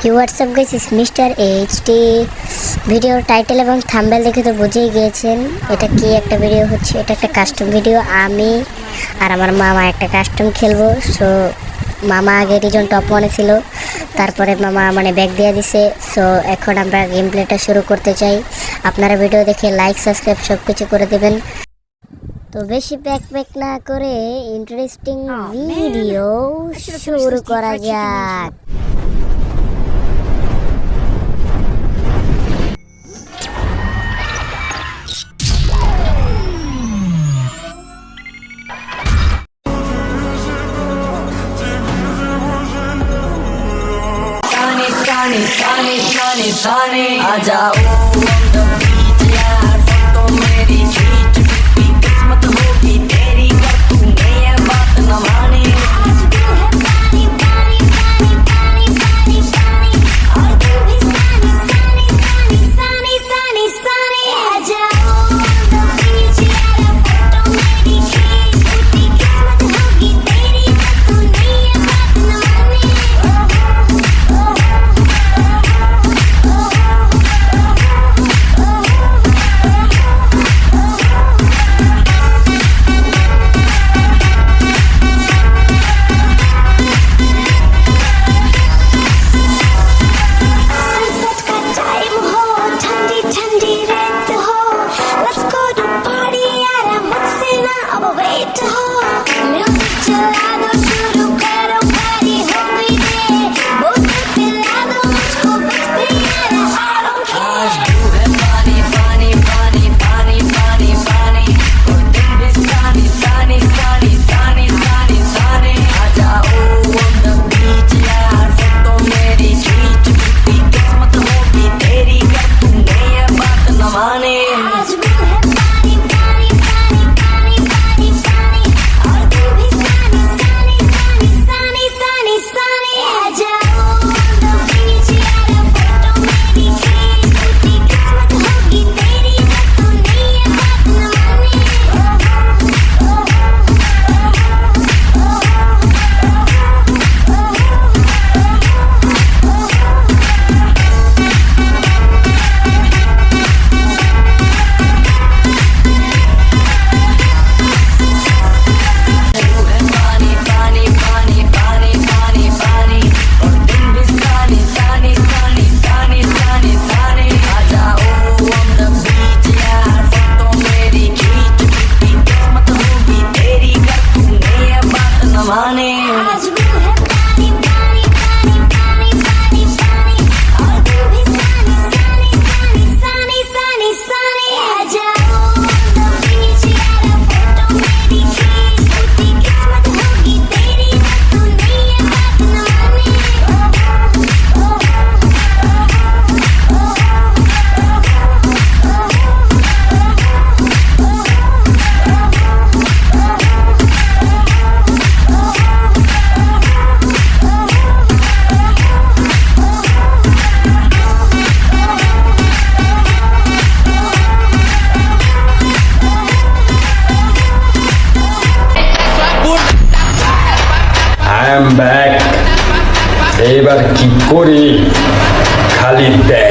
WhatsApp guys, ইস মিস্টার এইচটি। ভিডিও টাইটেল এবং থাম্বনেল দেখে তো বুঝেই গিয়েছেন এটা কি একটা ভিডিও হচ্ছে। এটা একটা কাস্টম ভিডিও। আমি আর আমার মামা একটা কাস্টম খেলবো। সো মামা আগে রিজন টপ 1-এ ছিল, তারপরে মামা ব্যাক দিয়ে দিছে। সো এখন আমরা গেম প্লেটা শুরু করতে চাই। আপনারা ভিডিও দেখে লাইক সাবস্ক্রাইব সব কিছু করে দেবেন। তো বেশি প্যাক না করে ইন্টারেস্টিং ভিডিও শুরু করা যাক। Sunny, आ जाओ on the beach यार, फोटो मेरी खींच भी किस्मत होगी तेरी, कर तूने ये बात न मानी। आज तू है पानी पानी पानी पानी पानी पानी, और तू भी sunny sunny sunny sunny sunny sunny। आ जाओ on the beach यार, फोटो मेरी खींच भी किस्मत होगी तेरी, कर तूने ये बात न मानी। ব্যাক। এবার কি করি খালি দেখ।